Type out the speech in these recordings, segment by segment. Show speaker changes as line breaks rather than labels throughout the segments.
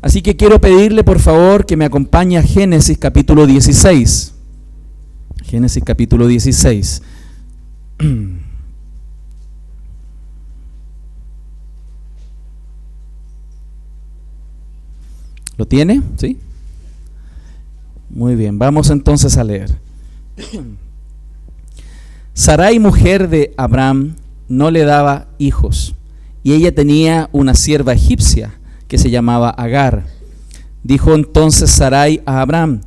Así que quiero pedirle por favor que me acompañe a Génesis capítulo 16. Génesis capítulo 16. ¿Lo tiene? ¿Sí? Muy bien, vamos entonces a leer. Sarai, mujer de Abraham, no le daba hijos, y ella tenía una sierva egipcia que se llamaba Agar. Dijo entonces Sarai a Abraham: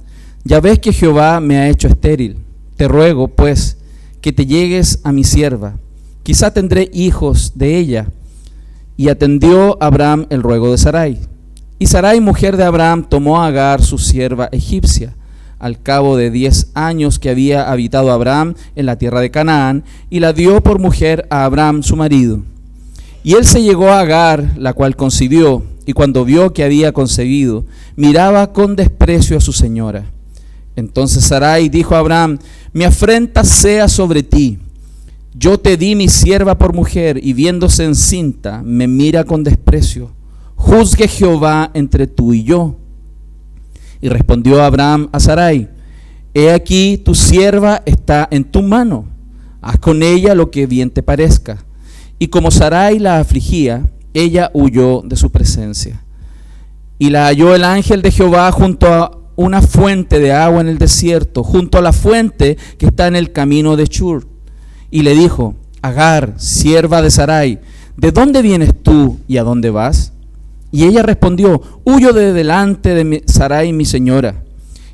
ya ves que Jehová me ha hecho estéril. Te ruego, pues, que te llegues a mi sierva. Quizá tendré hijos de ella. Y atendió Abraham el ruego de Sarai. Y Sarai, mujer de Abraham, tomó a Agar, su sierva egipcia, al cabo de 10 años que había habitado Abraham en la tierra de Canaán, y la dio por mujer a Abraham, su marido. Y él se llegó a Agar, la cual concibió, y cuando vio que había concebido, miraba con desprecio a su señora. Entonces Sarai dijo a Abraham: mi afrenta sea sobre ti. Yo te di mi sierva por mujer, y viéndose encinta, me mira con desprecio. Juzgue Jehová entre tú y yo. Y respondió Abraham a Sarai: he aquí tu sierva está en tu mano, haz con ella lo que bien te parezca. Y como Sarai la afligía, ella huyó de su presencia. Y la halló el ángel de Jehová junto a una fuente de agua en el desierto, junto a la fuente que está en el camino de Shur. Y le dijo: Agar, sierva de Sarai, ¿de dónde vienes tú y a dónde vas? Y ella respondió: huyo de delante de Sarai mi señora.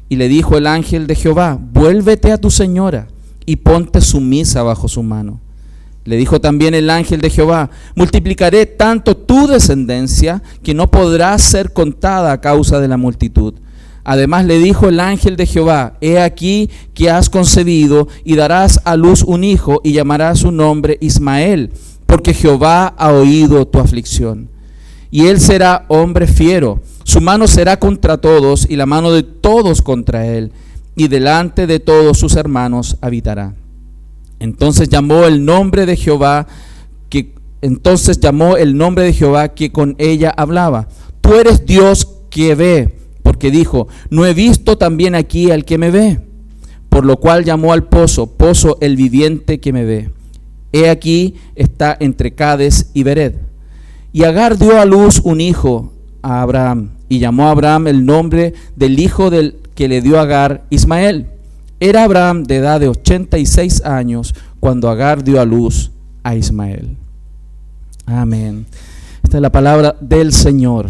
Y le dijo el ángel de Jehová: vuélvete a tu señora y ponte sumisa bajo su mano. Le dijo también el ángel de Jehová: multiplicaré tanto tu descendencia que no podrá ser contada a causa de la multitud. Además le dijo el ángel de Jehová: he aquí que has concebido y darás a luz un hijo y llamarás su nombre Ismael, porque Jehová ha oído tu aflicción. Y él será hombre fiero, su mano será contra todos y la mano de todos contra él, y delante de todos sus hermanos habitará. Entonces llamó el nombre de Jehová que con ella hablaba: tú eres Dios que ve, porque dijo: no he visto también aquí al que me ve. Por lo cual llamó al pozo el viviente que me ve. He aquí está entre Cades y Bered. Y Agar dio a luz un hijo a Abraham, y llamó a Abraham el nombre del hijo del que le dio Agar, Ismael. Era Abraham de edad de 86 años cuando Agar dio a luz a Ismael. Amén. Esta es la palabra del Señor.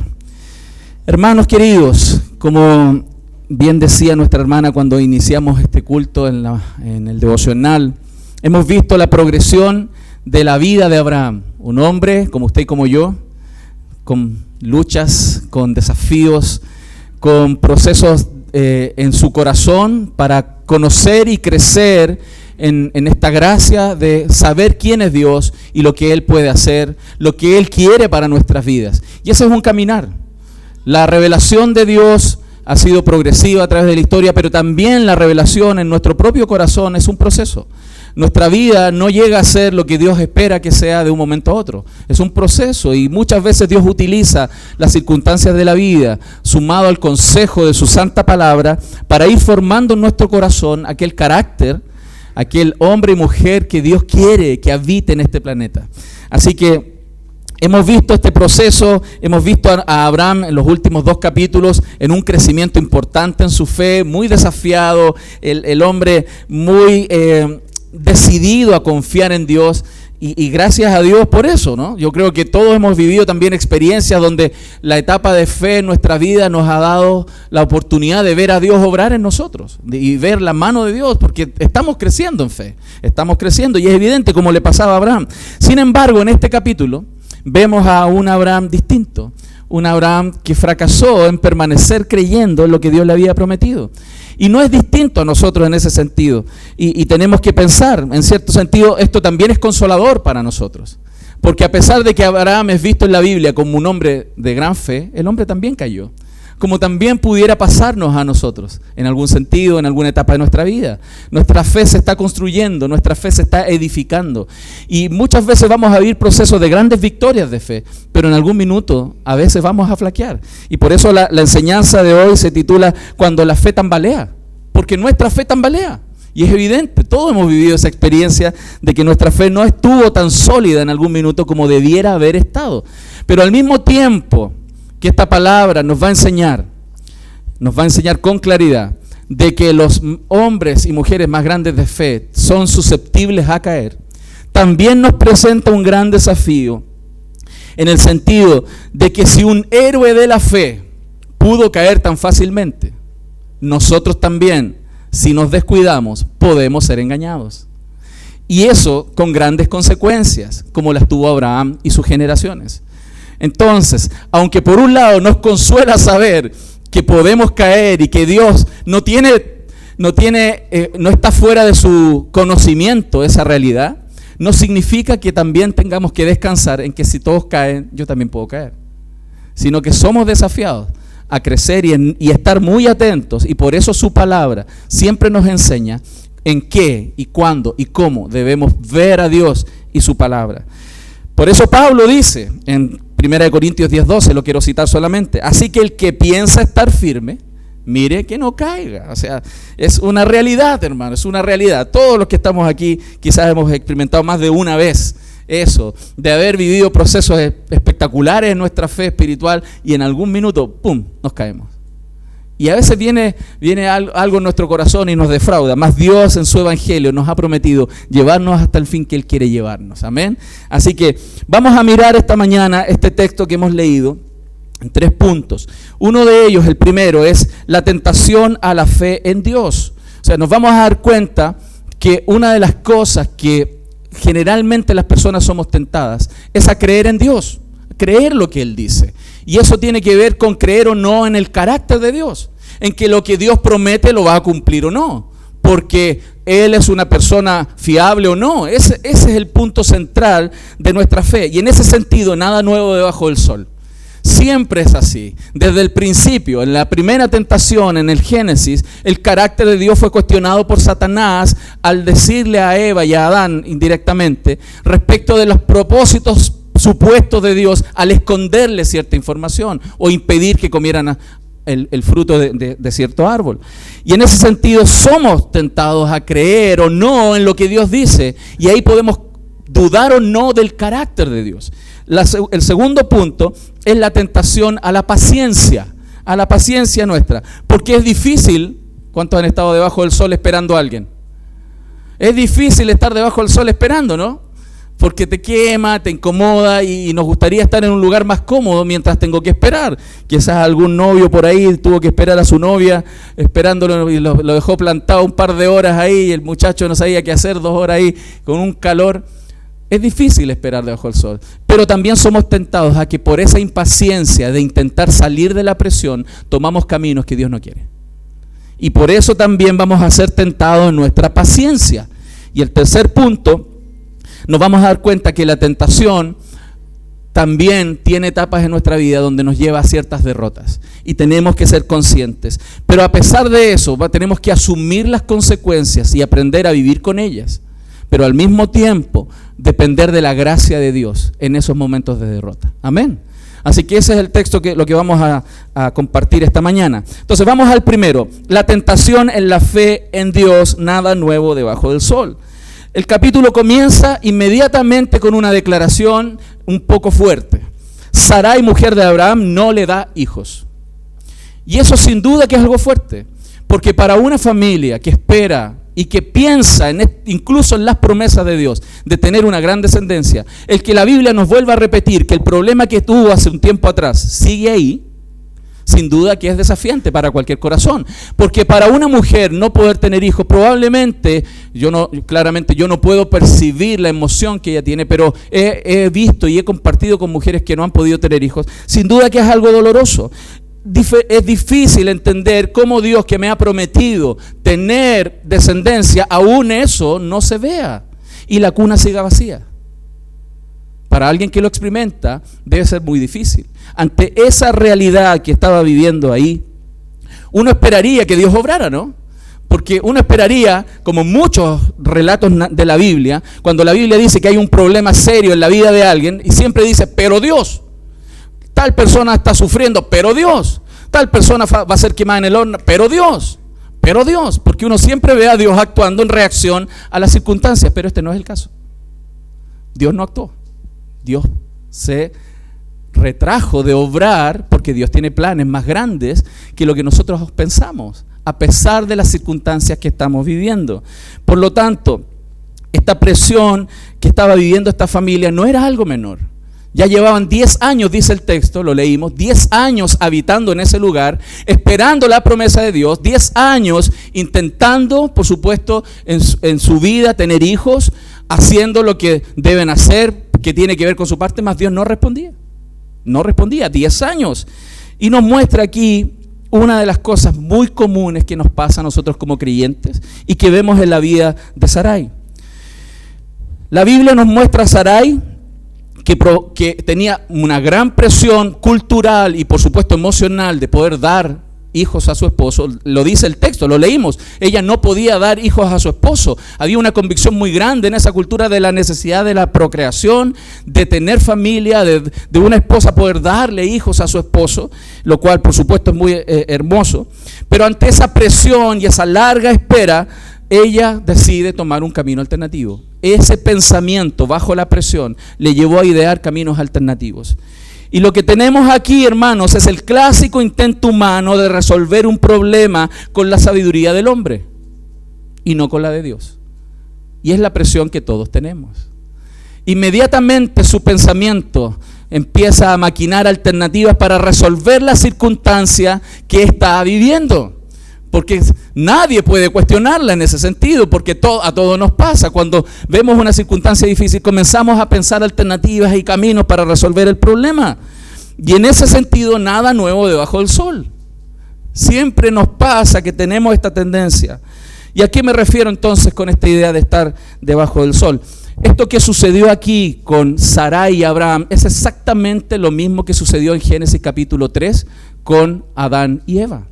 Hermanos queridos, como bien decía nuestra hermana cuando iniciamos este culto en el devocional, hemos visto la progresión de la vida de Abraham, un hombre como usted y como yo, con luchas, con desafíos, con procesos en su corazón para conocer y crecer en esta gracia de saber quién es Dios y lo que Él puede hacer, lo que Él quiere para nuestras vidas. Y ese es un caminar. La revelación de Dios ha sido progresiva a través de la historia, pero también la revelación en nuestro propio corazón es un proceso. Nuestra vida no llega a ser lo que Dios espera que sea de un momento a otro. Es un proceso y muchas veces Dios utiliza las circunstancias de la vida, sumado al consejo de su santa palabra, para ir formando en nuestro corazón aquel carácter, aquel hombre y mujer que Dios quiere que habite en este planeta. Así que hemos visto este proceso, hemos visto a Abraham en los últimos 2 capítulos en un crecimiento importante en su fe, muy desafiado, el hombre muy decidido a confiar en Dios y gracias a Dios por eso, ¿no? Yo creo que todos hemos vivido también experiencias donde la etapa de fe en nuestra vida nos ha dado la oportunidad de ver a Dios obrar en nosotros y ver la mano de Dios, porque estamos creciendo en fe, estamos creciendo y es evidente como le pasaba a Abraham. Sin embargo, en este capítulo vemos a un Abraham distinto, un Abraham que fracasó en permanecer creyendo en lo que Dios le había prometido. Y no es distinto a nosotros en ese sentido. Y tenemos que pensar, en cierto sentido, esto también es consolador para nosotros. Porque a pesar de que Abraham es visto en la Biblia como un hombre de gran fe, el hombre también cayó. como también pudiera pasarnos a nosotros, en algún sentido, en alguna etapa de nuestra vida. Nuestra fe se está construyendo, nuestra fe se está edificando. Y muchas veces vamos a vivir procesos de grandes victorias de fe, pero en algún minuto a veces vamos a flaquear. Y por eso la enseñanza de hoy se titula Cuando la fe tambalea, porque nuestra fe tambalea. Y es evidente, todos hemos vivido esa experiencia de que nuestra fe no estuvo tan sólida en algún minuto como debiera haber estado. Pero al mismo tiempo que esta palabra nos va a enseñar con claridad de que los hombres y mujeres más grandes de fe son susceptibles a caer, también nos presenta un gran desafío en el sentido de que si un héroe de la fe pudo caer tan fácilmente, nosotros también, si nos descuidamos, podemos ser engañados. Y eso con grandes consecuencias, como las tuvo Abraham y sus generaciones. Entonces, aunque por un lado nos consuela saber que podemos caer y que Dios no está fuera de su conocimiento esa realidad, no significa que también tengamos que descansar en que si todos caen, yo también puedo caer. Sino que somos desafiados a crecer y estar muy atentos, y por eso su palabra siempre nos enseña en qué y cuándo y cómo debemos ver a Dios y su palabra. Por eso Pablo dice en 1 Corintios 10:12, lo quiero citar solamente: así que el que piensa estar firme, mire que no caiga. O sea, es una realidad, hermano, es una realidad. Todos los que estamos aquí quizás hemos experimentado más de una vez eso, de haber vivido procesos espectaculares en nuestra fe espiritual y en algún minuto, ¡pum!, nos caemos. Y a veces viene algo en nuestro corazón y nos defrauda, más Dios en su evangelio nos ha prometido llevarnos hasta el fin que Él quiere llevarnos. Amén. Así que vamos a mirar esta mañana este texto que hemos leído en 3 puntos. Uno de ellos, el primero, es la tentación a la fe en Dios. O sea, nos vamos a dar cuenta que una de las cosas que generalmente las personas somos tentadas es a creer en Dios, a creer lo que Él dice. Y eso tiene que ver con creer o no en el carácter de Dios, en que lo que Dios promete lo va a cumplir o no, porque Él es una persona fiable o no. Ese es el punto central de nuestra fe. Y en ese sentido, nada nuevo debajo del sol. Siempre es así. Desde el principio, en la primera tentación, en el Génesis, el carácter de Dios fue cuestionado por Satanás al decirle a Eva y a Adán indirectamente respecto de los propósitos supuestos de Dios al esconderle cierta información o impedir que comieran el fruto de cierto árbol. Y en ese sentido somos tentados a creer o no en lo que Dios dice, y ahí podemos dudar o no del carácter de Dios. El segundo punto es la tentación a la paciencia nuestra, porque es difícil. ¿Cuántos han estado debajo del sol esperando a alguien? Es difícil estar debajo del sol esperando, ¿no? Porque te quema, te incomoda, y nos gustaría estar en un lugar más cómodo mientras tengo que esperar. Quizás algún novio por ahí tuvo que esperar a su novia esperándolo y lo dejó plantado un par de horas ahí, y el muchacho no sabía qué hacer 2 horas ahí con un calor. Es difícil esperar debajo del sol, pero también somos tentados a que por esa impaciencia de intentar salir de la presión, tomamos caminos que Dios no quiere. Y por eso también vamos a ser tentados en nuestra paciencia. Y el tercer punto, nos vamos a dar cuenta que la tentación también tiene etapas en nuestra vida donde nos lleva a ciertas derrotas. Y tenemos que ser conscientes. Pero a pesar de eso, tenemos que asumir las consecuencias y aprender a vivir con ellas. Pero al mismo tiempo, depender de la gracia de Dios en esos momentos de derrota. Amén. Así que ese es el texto lo que vamos a compartir esta mañana. Entonces vamos al primero, la tentación en la fe en Dios, nada nuevo debajo del sol. El capítulo comienza inmediatamente con una declaración un poco fuerte. Sarai, mujer de Abraham, no le da hijos. Y eso sin duda que es algo fuerte, porque para una familia que espera y que piensa incluso en las promesas de Dios de tener una gran descendencia, el que la Biblia nos vuelva a repetir que el problema que tuvo hace un tiempo atrás sigue ahí, sin duda que es desafiante para cualquier corazón, porque para una mujer no poder tener hijos, probablemente, claramente yo no puedo percibir la emoción que ella tiene, pero he visto y he compartido con mujeres que no han podido tener hijos, sin duda que es algo doloroso. Es difícil entender cómo Dios, que me ha prometido tener descendencia, aún eso no se vea y la cuna siga vacía. para alguien que lo experimenta, debe ser muy difícil. Ante esa realidad que estaba viviendo ahí, uno esperaría que Dios obrara, ¿no? Porque uno esperaría, como muchos relatos de la Biblia, cuando la Biblia dice que hay un problema serio en la vida de alguien, y siempre dice, pero Dios, tal persona está sufriendo, pero Dios, tal persona va a ser quemada en el horno, pero Dios, porque uno siempre ve a Dios actuando en reacción a las circunstancias, pero este no es el caso. Dios no actuó, Dios se retrajo de obrar, porque Dios tiene planes más grandes que lo que nosotros pensamos, a pesar de las circunstancias que estamos viviendo. Por lo tanto, esta presión que estaba viviendo esta familia no era algo menor. Ya llevaban 10 años, dice el texto, lo leímos, 10 años habitando en ese lugar, esperando la promesa de Dios, 10 años intentando, por supuesto, en su vida tener hijos, haciendo lo que deben hacer, que tiene que ver con su parte, mas Dios no respondía. No respondía, 10 años. Y nos muestra aquí una de las cosas muy comunes que nos pasa a nosotros como creyentes y que vemos en la vida de Sarai. La Biblia nos muestra a Sarai que tenía una gran presión cultural y por supuesto emocional de poder dar hijos a su esposo. Lo dice el texto, lo leímos. Ella no podía dar hijos a su esposo. Había una convicción muy grande en esa cultura de la necesidad de la procreación, de tener familia, de una esposa poder darle hijos a su esposo, lo cual por supuesto es muy hermoso. Pero ante esa presión y esa larga espera, ella decide tomar un camino alternativo. Ese pensamiento bajo la presión le llevó a idear caminos alternativos. Y lo que tenemos aquí, hermanos, es el clásico intento humano de resolver un problema con la sabiduría del hombre y no con la de Dios. Y es la presión que todos tenemos. Inmediatamente su pensamiento empieza a maquinar alternativas para resolver la circunstancia que está viviendo. Porque nadie puede cuestionarla en ese sentido, porque a todos nos pasa. Cuando vemos una circunstancia difícil, comenzamos a pensar alternativas y caminos para resolver el problema. Y en ese sentido, nada nuevo debajo del sol. Siempre nos pasa que tenemos esta tendencia. ¿Y a qué me refiero entonces con esta idea de estar debajo del sol? Esto que sucedió aquí con Sarai y Abraham es exactamente lo mismo que sucedió en Génesis capítulo 3 con Adán y Eva.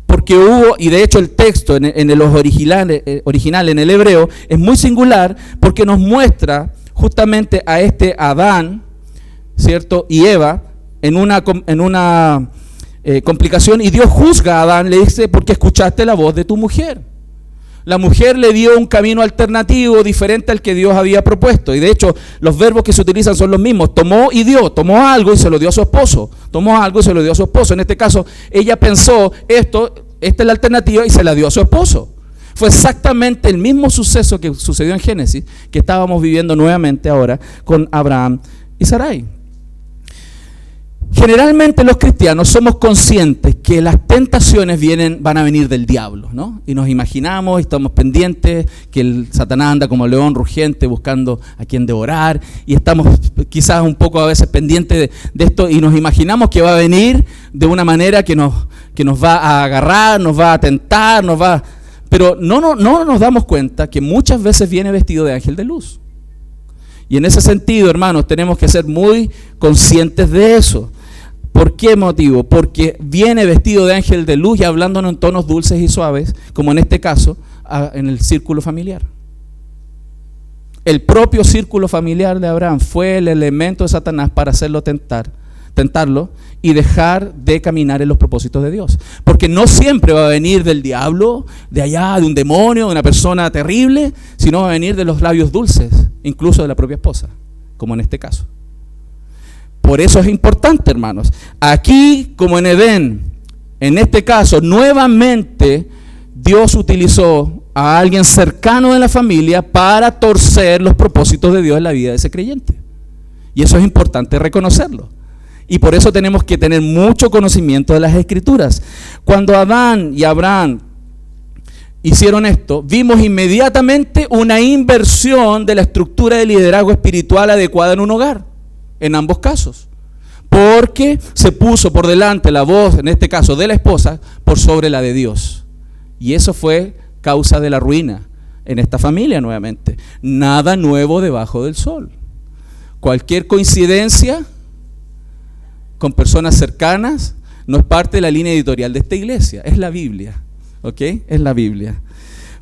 Porque hubo, y de hecho el texto en los original en el hebreo es muy singular porque nos muestra justamente a este Adán, ¿cierto? Y Eva en una complicación, y Dios juzga a Adán, le dice, porque escuchaste la voz de tu mujer. La mujer le dio un camino alternativo diferente al que Dios había propuesto. Y de hecho, los verbos que se utilizan son los mismos. Tomó y dio. Tomó algo y se lo dio a su esposo. Tomó algo y se lo dio a su esposo. En este caso, ella pensó esta es la alternativa y se la dio a su esposo. Fue exactamente el mismo suceso que sucedió en Génesis, que estábamos viviendo nuevamente ahora con Abraham y Sarai. Generalmente los cristianos somos conscientes que las tentaciones van a venir del diablo, ¿no? Y nos imaginamos y estamos pendientes que el Satanás anda como león rugiente buscando a quien devorar, y estamos quizás un poco a veces pendientes de esto y nos imaginamos que va a venir de una manera que nos va a agarrar, nos va a tentar, pero no nos damos cuenta que muchas veces viene vestido de ángel de luz. Y en ese sentido, hermanos, tenemos que ser muy conscientes de eso. ¿Por qué motivo? Porque viene vestido de ángel de luz y hablándonos en tonos dulces y suaves, como en este caso, en el círculo familiar. El propio círculo familiar de Abraham fue el elemento de Satanás para hacerlo tentarlo y dejar de caminar en los propósitos de Dios. Porque no siempre va a venir del diablo, de allá, de un demonio, de una persona terrible, sino va a venir de los labios dulces, incluso de la propia esposa, como en este caso. Por eso es importante, hermanos. Aquí, como en Edén, en este caso, nuevamente Dios utilizó a alguien cercano de la familia para torcer los propósitos de Dios en la vida de ese creyente. Y eso es importante reconocerlo. Y por eso tenemos que tener mucho conocimiento de las Escrituras. Cuando Adán y Abraham hicieron esto, vimos inmediatamente una inversión de la estructura de liderazgo espiritual adecuada en un hogar. En ambos casos, porque se puso por delante la voz, en este caso de la esposa, por sobre la de Dios, y eso fue causa de la ruina en esta familia nuevamente. Nada nuevo debajo del sol. Cualquier coincidencia con personas cercanas no es parte de la línea editorial de esta iglesia, es la Biblia, ¿ok? Es la Biblia.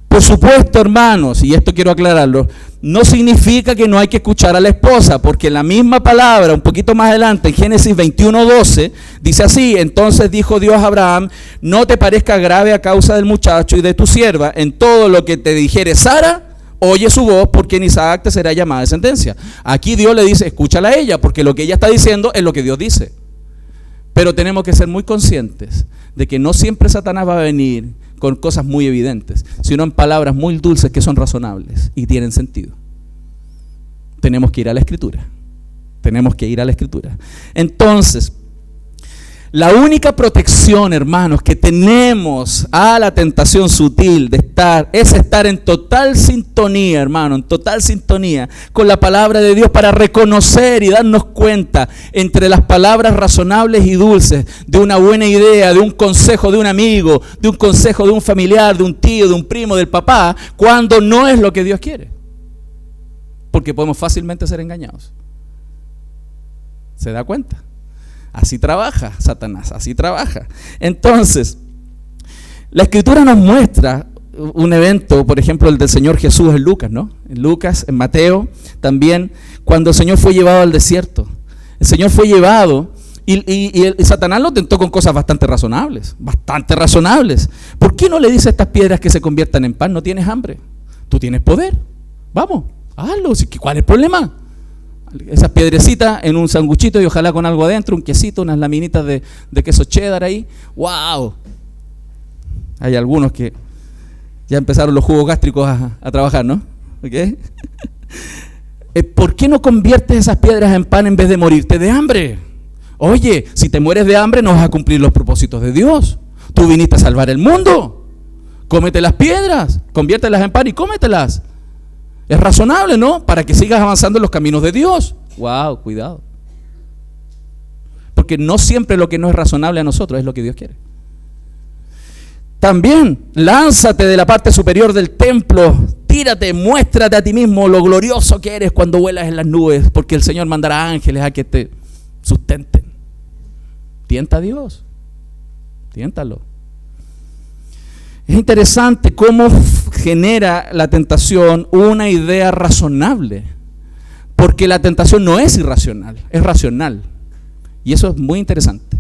Por supuesto, hermanos, y esto quiero aclararlo, no significa que no hay que escuchar a la esposa, porque la misma palabra, un poquito más adelante, en Génesis 21:12, dice así: entonces dijo Dios a Abraham, no te parezca grave a causa del muchacho y de tu sierva, en todo lo que te dijere Sara, oye su voz, porque en Isaac te será llamada descendencia. Aquí Dios le dice, escúchala a ella, porque lo que ella está diciendo es lo que Dios dice. Pero tenemos que ser muy conscientes de que no siempre Satanás va a venir con cosas muy evidentes, sino en palabras muy dulces que son razonables y tienen sentido. Tenemos que ir a la Escritura. Tenemos que ir a la Escritura. Entonces, la única protección, hermanos, que tenemos a la tentación sutil es estar en total sintonía, hermano, en total sintonía con la palabra de Dios para reconocer y darnos cuenta entre las palabras razonables y dulces de una buena idea, de un consejo de un amigo, de un consejo de un familiar, de un tío, de un primo, del papá, cuando no es lo que Dios quiere. Porque podemos fácilmente ser engañados. ¿Se da cuenta? Así trabaja Satanás, así trabaja. Entonces, la Escritura nos muestra un evento, por ejemplo, el del Señor Jesús en Lucas, ¿no? En Lucas, en Mateo, también, cuando el Señor fue llevado al desierto. El Señor fue llevado y Satanás lo tentó con cosas bastante razonables. ¿Por qué no le dice a estas piedras que se conviertan en pan? No tienes hambre, tú tienes poder. Vamos, hazlo. ¿Cuál es el problema? Esas piedrecitas en un sanguchito y ojalá con algo adentro, un quesito, unas laminitas de queso cheddar ahí. ¡Wow! Hay algunos que ya empezaron los jugos gástricos a trabajar, ¿no? ¿Okay? ¿Por qué no conviertes esas piedras en pan en vez de morirte de hambre? Oye, si te mueres de hambre no vas a cumplir los propósitos de Dios. Tú viniste a salvar el mundo. Cómete las piedras, conviértelas en pan y cómetelas. Es razonable, ¿no? Para que sigas avanzando en los caminos de Dios. ¡Wow! Cuidado. Porque no siempre lo que no es razonable a nosotros es lo que Dios quiere. También, lánzate de la parte superior del templo. Tírate, muéstrate a ti mismo lo glorioso que eres cuando vuelas en las nubes. Porque el Señor mandará ángeles a que te sustenten. Tienta a Dios. Tiéntalo. Es interesante cómo genera la tentación una idea razonable, porque la tentación no es irracional, es racional. Y eso es muy interesante,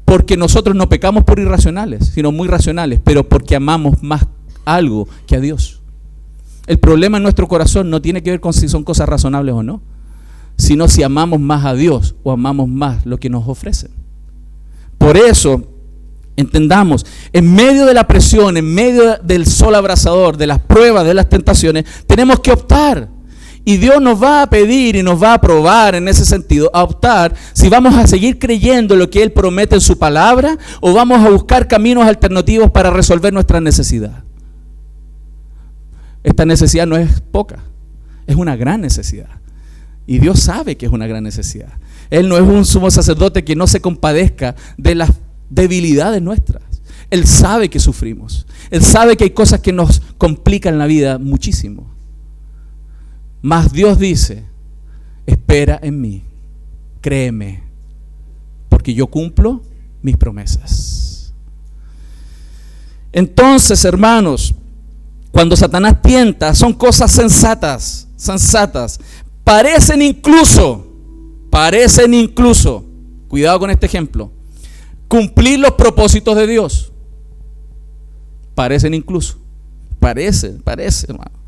porque nosotros no pecamos por irracionales, sino muy racionales, pero porque amamos más algo que a Dios. El problema en nuestro corazón no tiene que ver con si son cosas razonables o no, sino si amamos más a Dios o amamos más lo que nos ofrecen. Por eso, entendamos, en medio de la presión, en medio del sol abrasador, de las pruebas, de las tentaciones, tenemos que optar. Y Dios nos va a pedir y nos va a probar en ese sentido, a optar si vamos a seguir creyendo lo que Él promete en su palabra o vamos a buscar caminos alternativos para resolver nuestra necesidad. Esta necesidad no es poca, es una gran necesidad. Y Dios sabe que es una gran necesidad. Él no es un sumo sacerdote que no se compadezca de las debilidades nuestras. Él sabe que sufrimos. Él sabe que hay cosas que nos complican la vida muchísimo. Mas Dios dice, espera en mí, créeme, porque yo cumplo mis promesas. Entonces, hermanos, cuando Satanás tienta, son cosas sensatas. Parecen incluso, cuidado con este ejemplo, cumplir los propósitos de Dios. Parecen, hermano.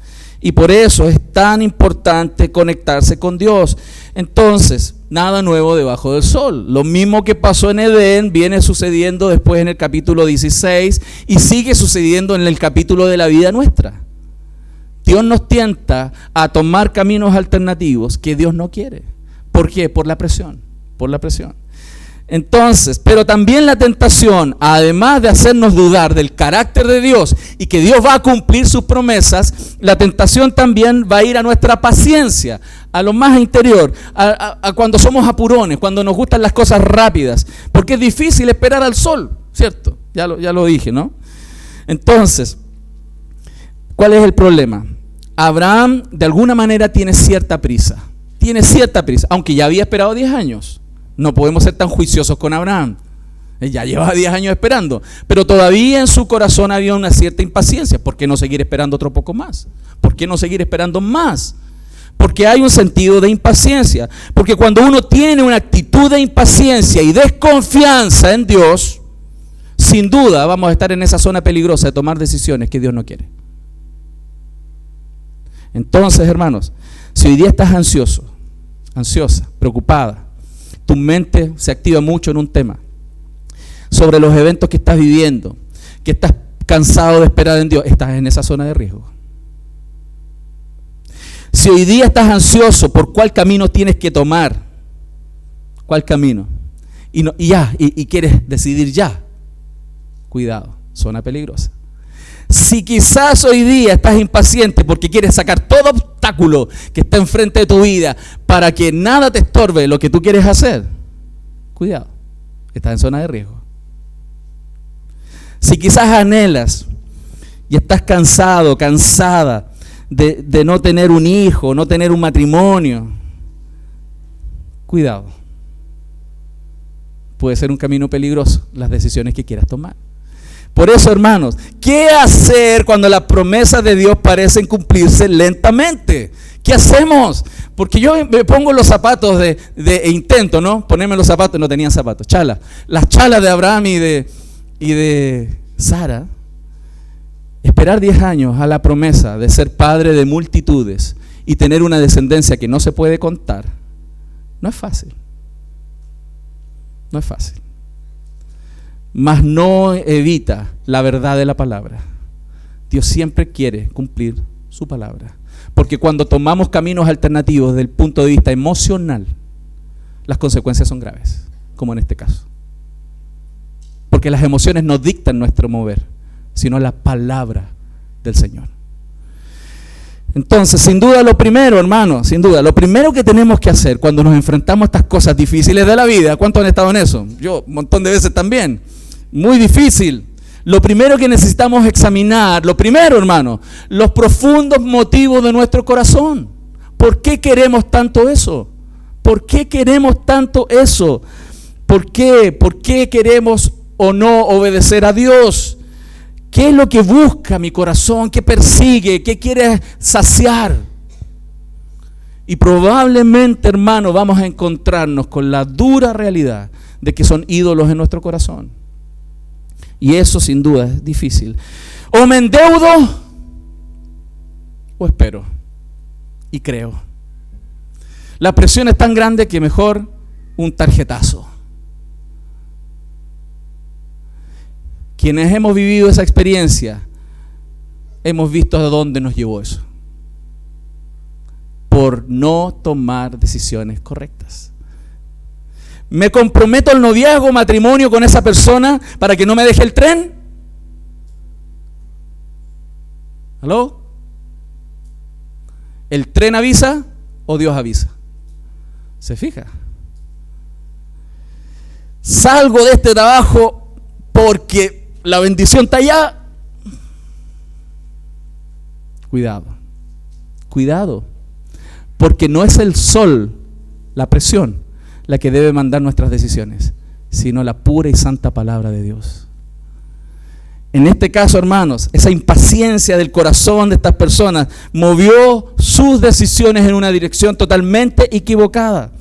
Y por eso es tan importante conectarse con Dios. Entonces, nada nuevo debajo del sol. Lo mismo que pasó en Edén viene sucediendo después en el capítulo 16 y sigue sucediendo en el capítulo de la vida nuestra. Dios nos tienta a tomar caminos alternativos que Dios no quiere. ¿Por qué? Por la presión. Entonces, pero también la tentación, además de hacernos dudar del carácter de Dios y que Dios va a cumplir sus promesas, la tentación también va a ir a nuestra paciencia, a lo más interior, a cuando somos apurones, cuando nos gustan las cosas rápidas, porque es difícil esperar al sol, ¿cierto? Ya lo dije, ¿no? Entonces, ¿cuál es el problema? Abraham de alguna manera tiene cierta prisa. tiene cierta prisa, aunque ya había esperado 10 años. No podemos ser tan juiciosos con Abraham. Él ya llevaba 10 años esperando, pero todavía en su corazón había una cierta impaciencia. ¿Por qué no seguir esperando otro poco más? ¿Por qué no seguir esperando más? Porque hay un sentido de impaciencia. Porque cuando uno tiene una actitud de impaciencia y desconfianza en Dios, sin duda vamos a estar en esa zona peligrosa de tomar decisiones que Dios no quiere. Entonces, hermanos, si hoy día estás ansioso, ansiosa, preocupada, tu mente se activa mucho en un tema, sobre los eventos que estás viviendo, que estás cansado de esperar en Dios, estás en esa zona de riesgo. Si hoy día estás ansioso por cuál camino tienes que tomar, cuál camino, y quieres decidir ya, cuidado, zona peligrosa. Si quizás hoy día estás impaciente porque quieres sacar todo obstáculo que está enfrente de tu vida para que nada te estorbe lo que tú quieres hacer, cuidado, estás en zona de riesgo. Si quizás anhelas y estás cansado, cansada de no tener un hijo, no tener un matrimonio, cuidado. Puede ser un camino peligroso las decisiones que quieras tomar. Por eso, hermanos, ¿qué hacer cuando las promesas de Dios parecen cumplirse lentamente? ¿Qué hacemos? Porque yo me pongo los zapatos e intento, ¿no? Ponerme los zapatos, no tenían zapatos, chalas. Las chalas de Abraham y de Sara, esperar 10 años a la promesa de ser padre de multitudes y tener una descendencia que no se puede contar, no es fácil. No es fácil. Mas no evita la verdad de la palabra. Dios siempre quiere cumplir su palabra. Porque cuando tomamos caminos alternativos desde el punto de vista emocional, las consecuencias son graves, como en este caso. Porque las emociones no dictan nuestro mover, sino la palabra del Señor. Entonces, sin duda lo primero, hermano, sin duda, lo primero que tenemos que hacer cuando nos enfrentamos a estas cosas difíciles de la vida, ¿cuántos han estado en eso? Yo, un montón de veces también, muy difícil. Lo primero que necesitamos examinar, lo primero, hermano, los profundos motivos de nuestro corazón. ¿Por qué queremos tanto eso? ¿Por qué queremos tanto eso? ¿Por qué? ¿Por qué queremos o no obedecer a Dios? ¿Qué es lo que busca mi corazón? ¿Qué persigue? ¿Qué quiere saciar? Y probablemente, hermano, vamos a encontrarnos con la dura realidad de que son ídolos en nuestro corazón. Y eso sin duda es difícil. O me endeudo o espero y creo. La presión es tan grande que mejor un tarjetazo. Quienes hemos vivido esa experiencia, hemos visto a dónde nos llevó eso. Por no tomar decisiones correctas. ¿Me comprometo al noviazgo, matrimonio con esa persona para que no me deje el tren? ¿Aló? ¿El tren avisa o Dios avisa? ¿Se fija? Salgo de este trabajo porque la bendición está allá. Cuidado, cuidado, porque no es el sol, la presión, la que debe mandar nuestras decisiones, sino la pura y santa palabra de Dios. En este caso, hermanos, esa impaciencia del corazón de estas personas movió sus decisiones en una dirección totalmente equivocada.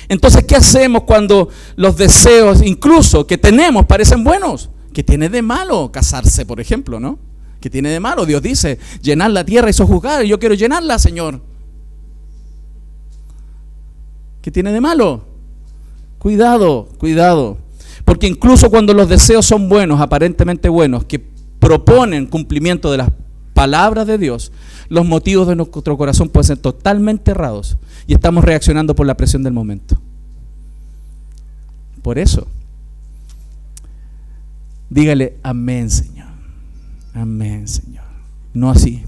Entonces, ¿qué hacemos cuando los deseos, incluso que tenemos, parecen buenos? ¿Qué tiene de malo casarse, por ejemplo, no? ¿Qué tiene de malo? Dios dice, llenar la tierra y sojuzgar, y yo quiero llenarla, Señor. ¿Qué tiene de malo? Cuidado, cuidado. Porque incluso cuando los deseos son buenos, aparentemente buenos, que proponen cumplimiento de las palabras de Dios, los motivos de nuestro corazón pueden ser totalmente errados y estamos reaccionando por la presión del momento. Por eso, dígale amén, Señor. Amén, Señor. No así.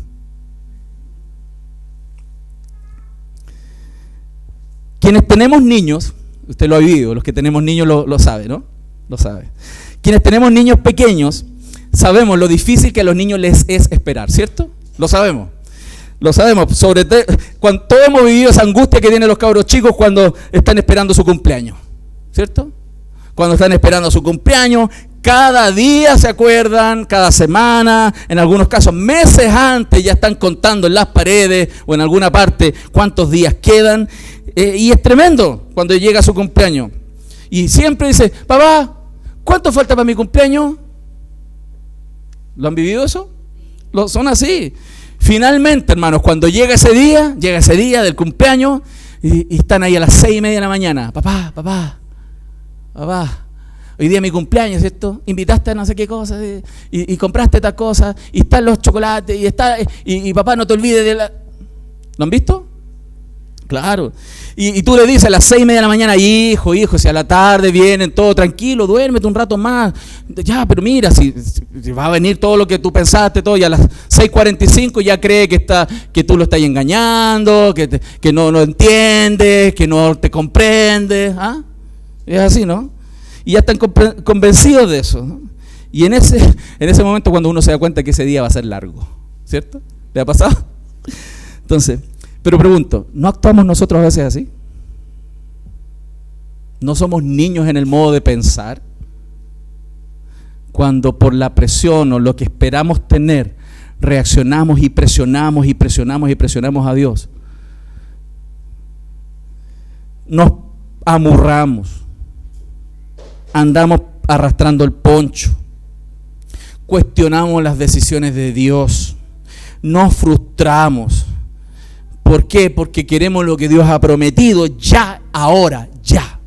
Quienes tenemos niños, usted lo ha vivido, los que tenemos niños lo saben, ¿no? Lo sabe. Quienes tenemos niños pequeños, sabemos lo difícil que a los niños les es esperar, ¿cierto? Lo sabemos. Lo sabemos, cuando todos hemos vivido esa angustia que tienen los cabros chicos cuando están esperando su cumpleaños, ¿cierto? Cuando están esperando su cumpleaños, cada día se acuerdan, cada semana, en algunos casos meses antes ya están contando en las paredes o en alguna parte cuántos días quedan, y es tremendo cuando llega su cumpleaños. Y siempre dice, papá, ¿cuánto falta para mi cumpleaños? ¿Lo han vivido eso? Son así. Finalmente, hermanos, cuando llega ese día del cumpleaños, y están ahí a las 6:30 de la mañana. Papá, hoy día es mi cumpleaños, ¿cierto? Invitaste a no sé qué cosa, y compraste tal cosa, y están los chocolates, y papá, no te olvides de la... ¿Lo han visto? Claro. Y tú le dices a las 6:30 de la mañana, hijo, si a la tarde vienen, todo tranquilo, duérmete un rato más. Ya, pero mira, si va a venir todo lo que tú pensaste, todo, y a las 6:45 ya cree que tú lo estás engañando, que no lo entiendes, que no te comprendes. ¿Ah? Es así, ¿no? Y ya están convencidos de eso, ¿no? Y en ese momento cuando uno se da cuenta que ese día va a ser largo, ¿cierto? ¿Le ha pasado? Entonces, pero pregunto, ¿no actuamos nosotros a veces así? ¿No somos niños en el modo de pensar? Cuando por la presión o lo que esperamos tener, reaccionamos y presionamos a Dios. Nos amurramos, andamos arrastrando el poncho, cuestionamos las decisiones de Dios, nos frustramos. ¿Por qué? Porque queremos lo que Dios ha prometido ya, ahora, ya.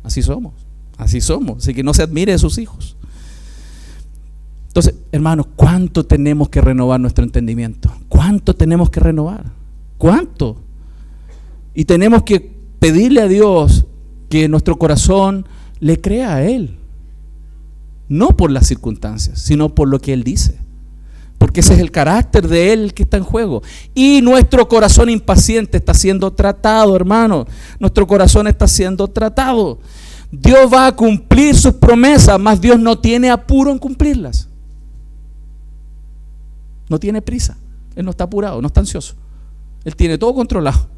Así somos. Así que no se admire de sus hijos. Entonces, hermanos, ¿cuánto tenemos que renovar nuestro entendimiento? ¿Cuánto tenemos que renovar? ¿Cuánto? Y tenemos que pedirle a Dios que nuestro corazón le crea a Él. No por las circunstancias, sino por lo que Él dice. Porque ese es el carácter de Él que está en juego. Y nuestro corazón impaciente está siendo tratado, hermano. Nuestro corazón está siendo tratado. Dios va a cumplir sus promesas, mas Dios no tiene apuro en cumplirlas. No tiene prisa. Él no está apurado, no está ansioso. Él tiene todo controlado.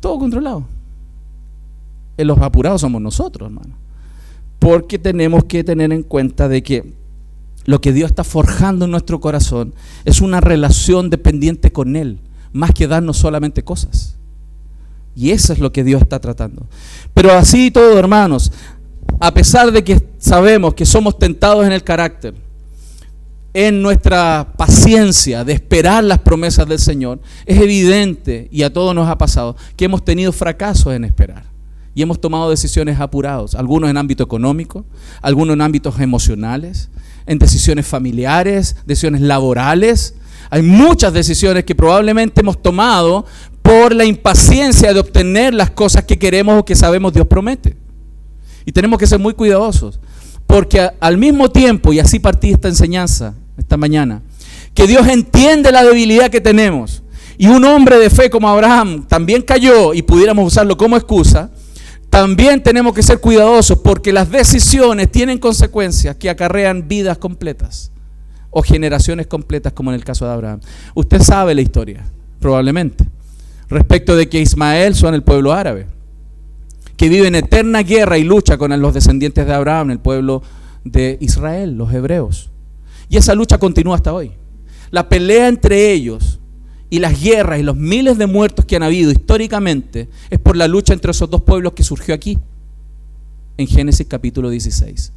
Todo controlado. Los apurados somos nosotros, hermano. Porque tenemos que tener en cuenta de que lo que Dios está forjando en nuestro corazón es una relación dependiente con Él, más que darnos solamente cosas. Y eso es lo que Dios está tratando. Pero así todo, hermanos, a pesar de que sabemos que somos tentados en el carácter, en nuestra paciencia de esperar las promesas del Señor, es evidente, y a todos nos ha pasado, que hemos tenido fracasos en esperar. Y hemos tomado decisiones apurados, algunos en ámbito económico, algunos en ámbitos emocionales, en decisiones familiares, decisiones laborales. Hay muchas decisiones que probablemente hemos tomado por la impaciencia de obtener las cosas que queremos o que sabemos Dios promete. Y tenemos que ser muy cuidadosos, porque al mismo tiempo, y así partí esta enseñanza esta mañana, que Dios entiende la debilidad que tenemos, y un hombre de fe como Abraham también cayó, y pudiéramos usarlo como excusa. También tenemos que ser cuidadosos, porque las decisiones tienen consecuencias que acarrean vidas completas o generaciones completas, como en el caso de Abraham. Usted sabe la historia, probablemente, respecto de que Ismael son el pueblo árabe, que vive en eterna guerra y lucha con los descendientes de Abraham, el pueblo de Israel, los hebreos. Y esa lucha continúa hasta hoy. La pelea entre ellos y las guerras y los miles de muertos que han habido históricamente es por la lucha entre esos dos pueblos que surgió aquí, en Génesis capítulo 16.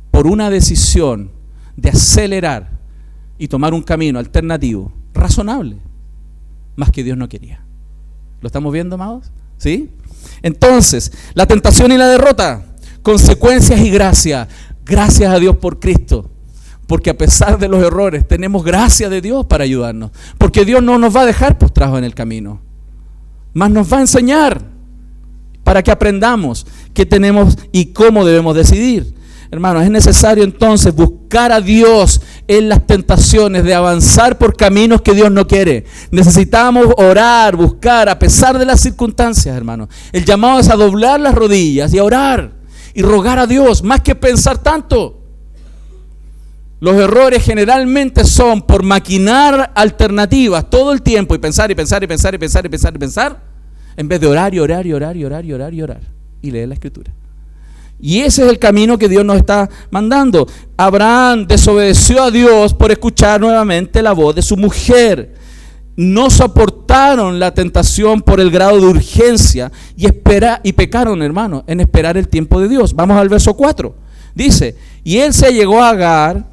Por una decisión de acelerar y tomar un camino alternativo, razonable, más que Dios no quería. ¿Lo estamos viendo, amados? ¿Sí? Entonces, la tentación y la derrota, consecuencias y gracia. Gracias a Dios por Cristo. Porque a pesar de los errores, tenemos gracia de Dios para ayudarnos. Porque Dios no nos va a dejar postrados en el camino, más nos va a enseñar para que aprendamos qué tenemos y cómo debemos decidir. Hermanos, es necesario entonces buscar a Dios en las tentaciones de avanzar por caminos que Dios no quiere. Necesitamos orar, buscar, a pesar de las circunstancias, hermanos. El llamado es a doblar las rodillas y a orar y rogar a Dios, más que pensar tanto. Los errores generalmente son por maquinar alternativas todo el tiempo y pensar, en vez de orar y leer la Escritura. Y ese es el camino que Dios nos está mandando. Abraham desobedeció a Dios por escuchar nuevamente la voz de su mujer. No soportaron la tentación por el grado de urgencia y pecaron, hermano, en esperar el tiempo de Dios. Vamos al verso 4. Dice, y él se llegó a Agar,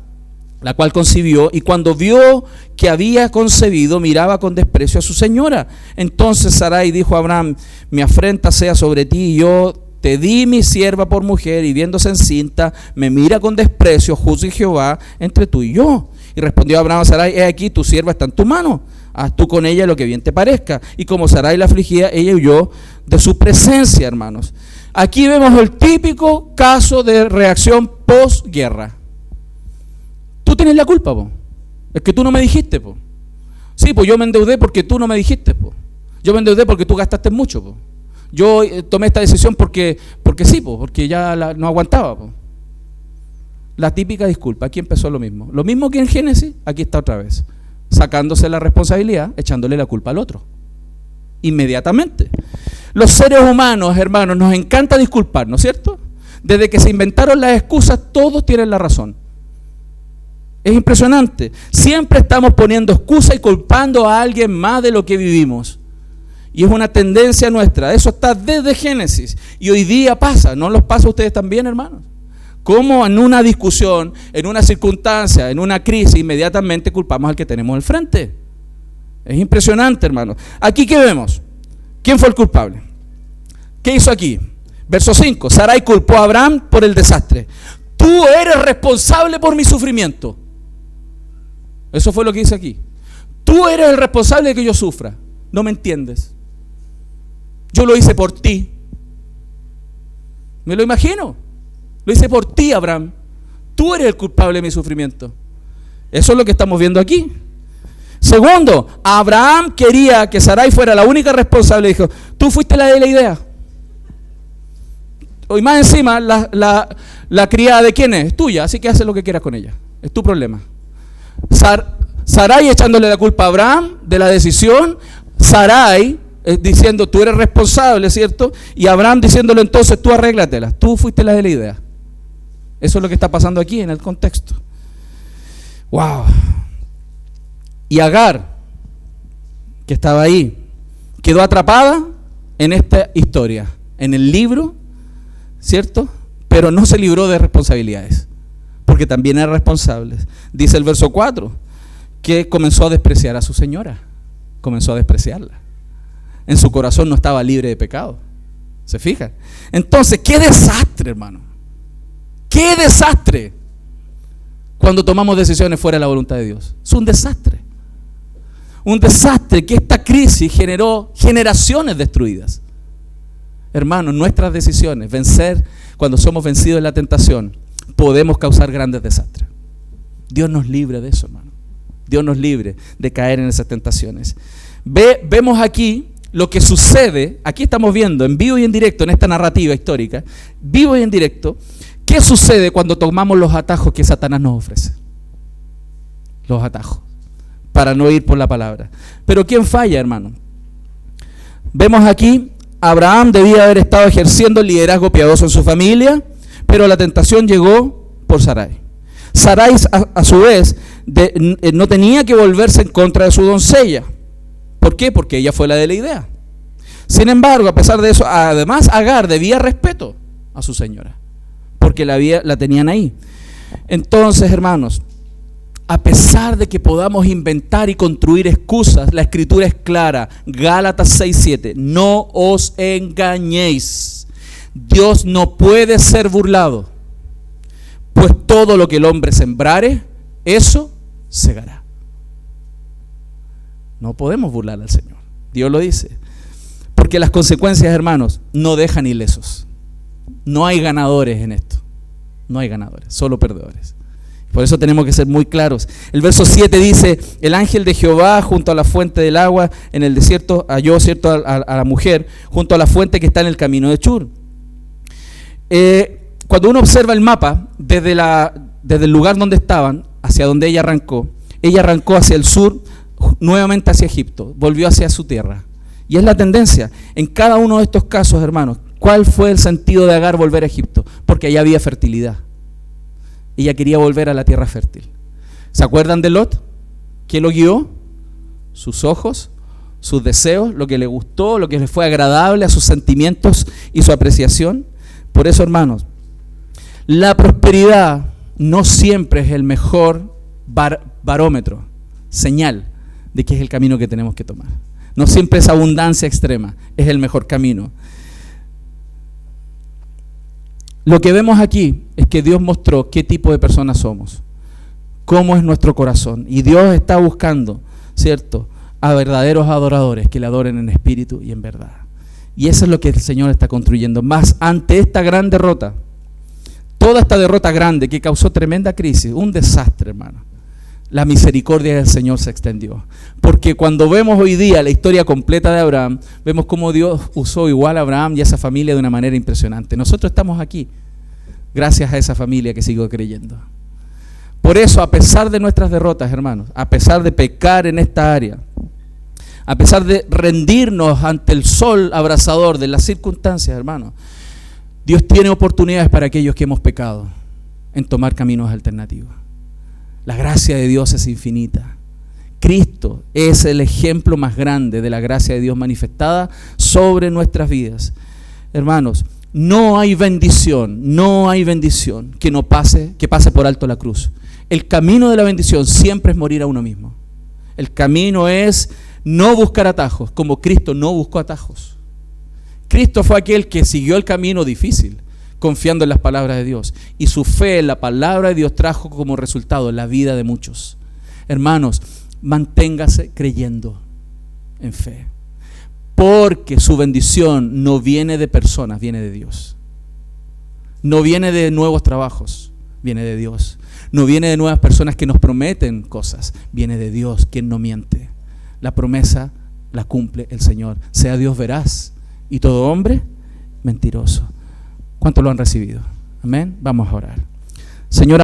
la cual concibió, y cuando vio que había concebido, miraba con desprecio a su señora. Entonces Sarai dijo a Abraham, mi afrenta sea sobre ti, y yo te di mi sierva por mujer, y viéndose encinta, me mira con desprecio, juzgue Jehová entre tú y yo. Y respondió Abraham a Sarai, he aquí, tu sierva está en tu mano, haz tú con ella lo que bien te parezca. Y como Sarai la afligía, ella huyó de su presencia, hermanos. Aquí vemos el típico caso de reacción posguerra. Tú tienes la culpa, po. Es que tú no me dijiste, po. Sí, pues yo me endeudé porque tú no me dijiste, po. Yo me endeudé porque tú gastaste mucho, po. Yo tomé esta decisión porque sí, po, porque ya no aguantaba, po. La típica disculpa. Aquí empezó lo mismo. Lo mismo que en Génesis, aquí está otra vez. Sacándose la responsabilidad, echándole la culpa al otro. Inmediatamente. Los seres humanos, hermanos, nos encanta disculparnos, ¿cierto? Desde que se inventaron las excusas, todos tienen la razón. Es impresionante. Siempre estamos poniendo excusas y culpando a alguien más de lo que vivimos. Y es una tendencia nuestra. Eso está desde Génesis. Y hoy día pasa. ¿No los pasa a ustedes también, hermanos? Como en una discusión, en una circunstancia, en una crisis, inmediatamente culpamos al que tenemos al frente. Es impresionante, hermanos. Aquí, ¿qué vemos? ¿Quién fue el culpable? ¿Qué hizo aquí? Verso 5. Sarai culpó a Abraham por el desastre. Tú eres responsable por mi sufrimiento. Eso fue lo que dice aquí. Tú eres el responsable de que yo sufra. No me entiendes. Yo lo hice por ti. Me lo imagino. Lo hice por ti, Abraham. Tú eres el culpable de mi sufrimiento. Eso es lo que estamos viendo aquí. Segundo, Abraham quería que Sarai fuera la única responsable. Dijo, tú fuiste la de la idea. Y más encima, la criada de quién es tuya, así que haz lo que quieras con ella. Es tu problema. Sarai echándole la culpa a Abraham de la decisión. Sarai diciendo, tú eres responsable, ¿cierto? Y Abraham diciéndole, entonces tú arréglatela. Tú fuiste la de la idea. Eso es lo que está pasando aquí en el contexto. Wow. Y Agar, que estaba ahí, quedó atrapada en esta historia, en el libro, ¿cierto? Pero no se libró de responsabilidades, porque también era responsable. Dice el verso 4, que comenzó a despreciar a su señora, comenzó a despreciarla. En su corazón no estaba libre de pecado. ¿Se fija? Entonces, qué desastre, hermano. Qué desastre cuando tomamos decisiones fuera de la voluntad de Dios. Es un desastre. Un desastre que esta crisis generó generaciones destruidas. Hermanos, nuestras decisiones, cuando somos vencidos en la tentación, podemos causar grandes desastres. Dios nos libre de eso, hermano. Dios nos libre de caer en esas tentaciones. Vemos aquí lo que sucede. Aquí estamos viendo en vivo y en directo, en esta narrativa histórica, vivo y en directo, ¿qué sucede cuando tomamos los atajos que Satanás nos ofrece? Los atajos, para no ir por la palabra. Pero ¿quién falla, hermano? Vemos aquí, Abraham debía haber estado ejerciendo el liderazgo piadoso en su familia, pero la tentación llegó por Sarai. Sarai, a su vez, no tenía que volverse en contra de su doncella. ¿Por qué? Porque ella fue la de la idea. Sin embargo, a pesar de eso, además Agar debía respeto a su señora, porque la tenían ahí. Entonces, hermanos, a pesar de que podamos inventar y construir excusas, la Escritura es clara. Gálatas 6:7. No os engañéis. Dios no puede ser burlado, pues todo lo que el hombre sembrare, eso segará. No podemos burlar al Señor. Dios lo dice. Porque las consecuencias, hermanos, no dejan ilesos. No hay ganadores en esto. No hay ganadores, solo perdedores. Por eso tenemos que ser muy claros. El verso 7 dice, el ángel de Jehová junto a la fuente del agua en el desierto halló, ¿cierto?, a la mujer junto a la fuente que está en el camino de Shur. Cuando uno observa el mapa, desde el lugar donde estaban, hacia donde ella arrancó hacia el sur, nuevamente hacia Egipto, volvió hacia su tierra. Y es la tendencia. En cada uno de estos casos, hermanos, ¿cuál fue el sentido de Agar volver a Egipto? Porque allá había fertilidad. Ella quería volver a la tierra fértil. ¿Se acuerdan de Lot? ¿Qué lo guió? Sus ojos, sus deseos, lo que le gustó, lo que le fue agradable a sus sentimientos y su apreciación. Por eso, hermanos, la prosperidad no siempre es el mejor barómetro, señal de que es el camino que tenemos que tomar. No siempre esa abundancia extrema es el mejor camino. Lo que vemos aquí es que Dios mostró qué tipo de personas somos, cómo es nuestro corazón. Y Dios está buscando, ¿cierto?, a verdaderos adoradores que le adoren en espíritu y en verdad. Y eso es lo que el Señor está construyendo. Más ante esta gran derrota, toda esta derrota grande que causó tremenda crisis, un desastre, hermano, la misericordia del Señor se extendió. Porque cuando vemos hoy día la historia completa de Abraham, vemos cómo Dios usó igual a Abraham y a esa familia de una manera impresionante. Nosotros estamos aquí gracias a esa familia que sigo creyendo. Por eso, a pesar de nuestras derrotas, hermanos, a pesar de pecar en esta área, a pesar de rendirnos ante el sol abrasador de las circunstancias, hermanos, Dios tiene oportunidades para aquellos que hemos pecado en tomar caminos alternativos. La gracia de Dios es infinita. Cristo es el ejemplo más grande de la gracia de Dios manifestada sobre nuestras vidas. Hermanos, no hay bendición que pase por alto la cruz. El camino de la bendición siempre es morir a uno mismo. El camino es no buscar atajos, como Cristo no buscó atajos. Cristo fue aquel que siguió el camino difícil, confiando en las palabras de Dios. Y su fe en la palabra de Dios trajo como resultado la vida de muchos. Hermanos, manténgase creyendo en fe. Porque su bendición no viene de personas, viene de Dios. No viene de nuevos trabajos, viene de Dios. No viene de nuevas personas que nos prometen cosas, viene de Dios, quien no miente. La promesa la cumple el Señor. Sea Dios veraz y todo hombre mentiroso. ¿Cuántos lo han recibido? Amén. Vamos a orar. Señor,